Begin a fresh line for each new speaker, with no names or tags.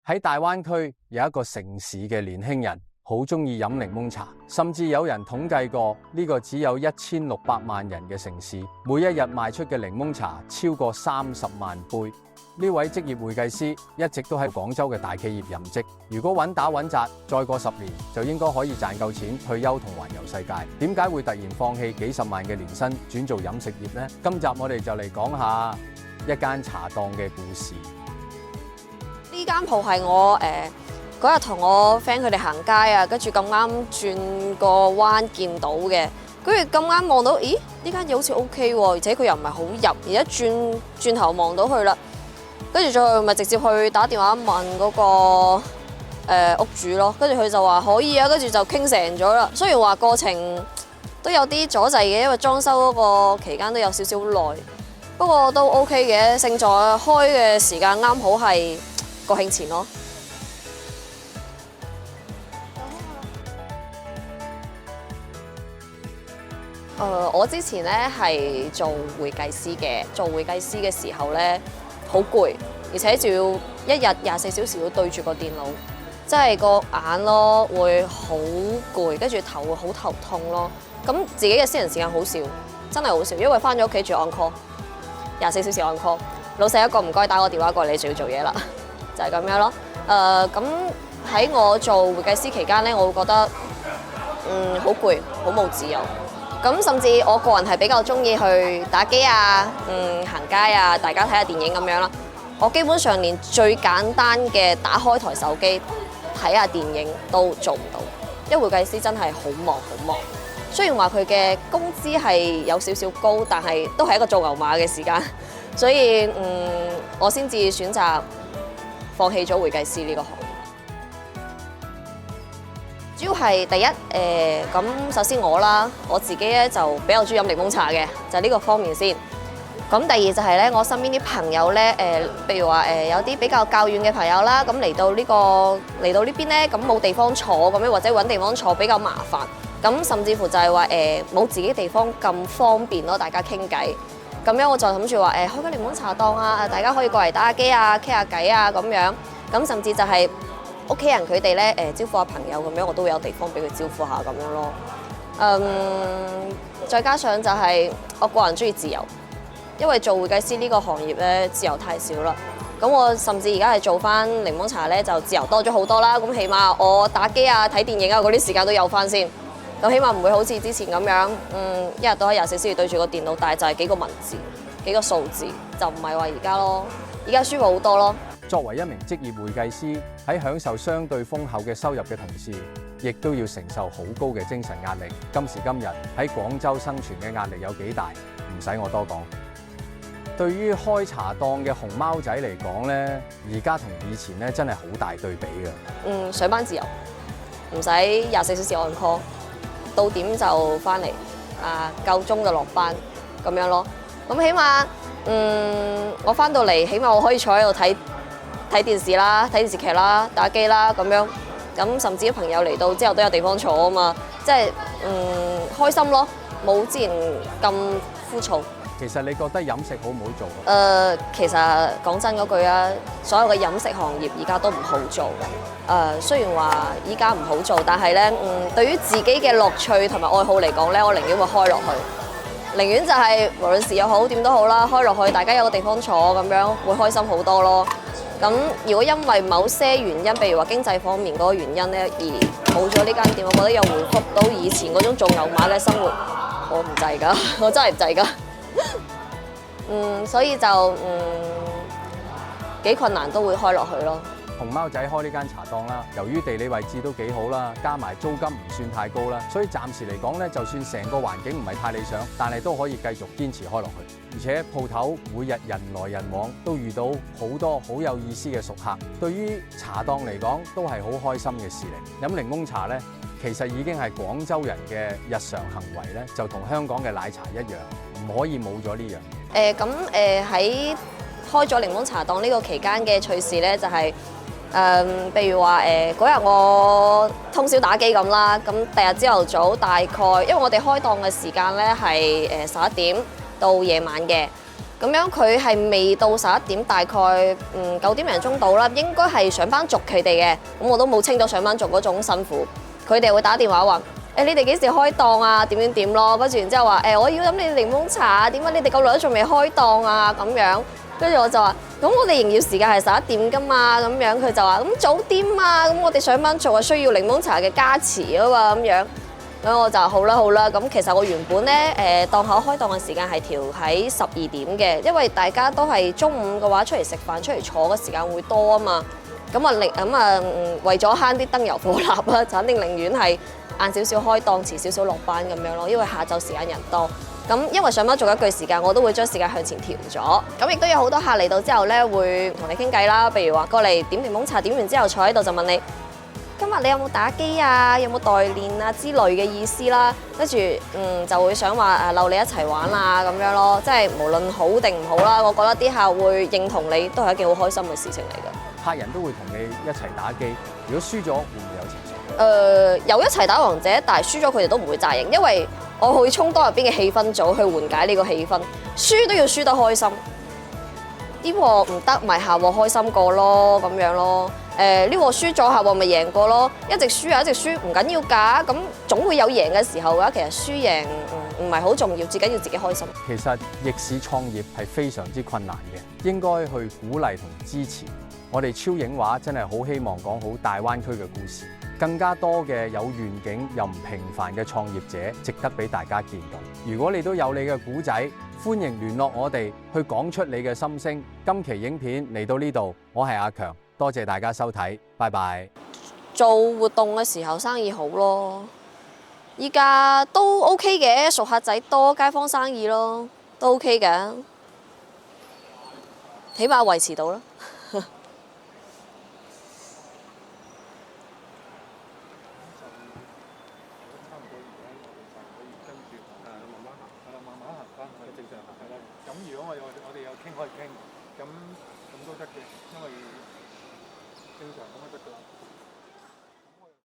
喺大灣區有一個城市嘅年輕人好中意飲檸檬茶，甚至有人統計過呢個只有1600萬人嘅城市，每一日賣出嘅檸檬茶超過30萬杯。呢位職業會計師一直都喺廣州嘅大企業任職，如果穩打穩紮，再過10年就應該可以賺夠錢退休同環遊世界。點解會突然放棄幾十萬嘅年薪轉做飲食業呢？今集我哋就嚟講下一間茶檔嘅故事。
呢間鋪係我嗰日同我 friend 佢哋行街啊，跟住咁啱轉個彎見到嘅，跟住咁啱望到，咦，呢間嘢好似 OK 喎，而且佢又唔係好入，而家轉頭望到佢啦，跟住再咪直接去打電話問嗰個屋主咯，跟住佢就話可以啊，跟住就傾成咗啦。雖然話過程都有啲阻滯嘅，因為裝修嗰個期間都有少少耐，不過都 OK 嘅，勝在開嘅時間啱好係國慶前咯。我之前咧係做會計師嘅，做會計師嘅時候咧好攰，而且仲要一日24小時要對住個電腦，即係個眼咯會好攰，跟住頭會好頭痛咯。咁自己嘅私人時間好少，真係好少，因為翻咗屋企住 on call，24小時 on call， 老細一個唔該打個電話過嚟，你就要做嘢啦，就係咁樣咯。咁喺我做會計師期間咧，我會覺得好攰，好冇自由。咁甚至我個人係比較中意去打機啊、行街啊，大家睇下電影咁樣啦。我基本上連最簡單嘅打開台手機睇下電影都做唔到，因為會計師真係好忙好忙。雖然話佢嘅工資係有少少高，但係都係一個做牛馬嘅時間，所以我先至選擇放棄咗會計師呢個行業。主要係第一，咁首先我自己咧就比較中意飲檸檬茶嘅，就係呢個方面先。咁第二就係咧，我身邊啲朋友咧，譬如話有啲比較遠嘅朋友啦，咁嚟到呢邊咧，咁冇地方坐咁樣，或者揾地方坐比較麻煩。咁甚至乎就係話冇自己地方咁方便咯，大家傾偈。咁樣我就諗住話開個檸檬茶檔啊，大家可以過嚟打下機啊，傾下偈啊咁樣。咁甚至就係屋企人佢哋咧招呼下朋友咁樣，我都會有地方俾佢招呼下咁樣咯。再加上就係我個人中意自由，因為做會計師呢個行業咧自由太少啦。咁我甚至而家係做翻檸檬茶咧，就自由多咗好多啦。咁起碼我打機啊、睇電影啊嗰啲時間都有翻先。咁起碼唔會好似之前咁樣，一日都係24小時對住個電腦，但係就係幾個文字、幾個數字，就唔係話而家咯。而家舒服好多咯。
作為一名職業會計師，喺享受相對豐厚嘅收入嘅同時，亦都要承受好高嘅精神壓力。今時今日喺廣州生存嘅壓力有幾大，唔使我多講。對於開茶檔嘅熊貓仔嚟講咧，而家同以前咧真係好大對比㗎。
上班自由，唔使24小時 on call， 到點就翻嚟，夠鐘就落班咁樣咯。咁起碼我翻到嚟，起碼我可以坐喺度睇電視啦，睇電視劇啦，打機啦咁樣。咁甚至啲朋友嚟到之後都有地方坐啊嘛，即係開心咯，冇之前咁枯燥。
其實你覺得飲食好唔好做？
其實講真嗰句啊，所有嘅飲食行業而家都唔好做。雖然話依家唔好做，但係咧，對於自己嘅樂趣同埋愛好嚟講咧，我寧願會開落去，寧願就係無論時又好點都好啦，開落去大家有個地方坐咁樣，會開心好多咯。咁如果因為某些原因，譬如話經濟方面嗰個原因咧，而冇咗呢間店，我覺得又回復到以前嗰種做牛馬嘅生活，我唔制㗎，我真係唔制㗎。所以就幾困難都會開落去咯。
熊貓仔開呢間茶檔啦，由於地理位置都幾好啦，加埋租金唔算太高啦，所以暫時嚟講咧，就算成個環境唔係太理想，但係都可以繼續堅持開落去。而且鋪頭每日人來人往，都遇到好多好有意思嘅熟客，對於茶檔嚟講都係好開心嘅事嚟。飲檸檬茶咧，其實已經係廣州人嘅日常行為咧，就同香港嘅奶茶一樣，唔可以冇咗呢樣。
喺開咗檸檬茶檔呢個期間嘅趣事咧，就係譬如話嗰日我通宵打機咁啦，咁第日朝頭早大概，因為我哋開檔嘅時間咧係11點到夜晚嘅，咁樣佢係未到11點，大概9點零鐘到啦，應該係上班族佢哋嘅，咁我都冇清到上班族嗰種辛苦。佢哋會打電話話：你哋幾時開檔啊？點點點咯，跟住然之後話我要飲你檸檬茶，點解你哋咁耐都仲未開檔啊？咁樣，跟住我就話：咁我哋營業時間係11點㗎嘛，咁樣佢就話：咁早啲嘛，咁我哋上班族係需要檸檬茶嘅加持啊嘛，咁樣。咁我就好啦好啦，咁其實我原本咧檔口開檔嘅時間係調喺12點嘅，因為大家都係中午嘅話出嚟食飯、出嚟坐嘅時間會多啊嘛。為咗慳啲燈油火蠟啦，就肯定寧願係晏少少開檔，遲少少落班咁樣咯。因為下晝時間人多，咁因為上班做一句時間，我都會將時間向前調咗。咁亦都有好多客嚟到之後咧，會同你傾偈啦，譬如話過嚟點檸檬茶，點完之後坐喺度就問你：今日你有冇打機啊？有冇代練啊？之類嘅意思啦，跟住就會想話溜你一齊玩啊咁樣咯，即係無論好定唔好啦，我覺得啲客會認同你都係一件好開心嘅事情嚟嘅。
客人都會同你一齊打機，如果輸咗會唔會有情緒？
有一齊打王者，但係輸咗佢哋都唔會詐型，因為我會充當入邊嘅氣氛組去緩解呢個氣氛，輸都要輸得開心。呢鑊唔得，咪下鑊開心過咯，咁樣咯。呢鑊輸咗，下鑊咪贏過咯。一直輸啊，一直輸唔緊要㗎，咁總會有贏嘅時候㗎。其實輸贏唔係好重要，最緊要自己開心。
其實逆市創業係非常之困難嘅，應該去鼓勵同支持。我哋超影畫真係好希望講好大灣區嘅故事，更加多嘅有願景又唔平凡嘅創業者，值得俾大家見到。如果你都有你嘅故仔，歡迎聯絡我哋去講出你嘅心聲。今期影片嚟到呢度，我係阿強，多謝大家收睇，拜拜。
做活動嘅時候生意好咯，依家都 OK 嘅，熟客仔多，街坊生意咯，都 OK 嘅，起碼維持到啦。
咁如果我哋有傾可以傾，咁都得嘅，因為正常咁就得㗎啦。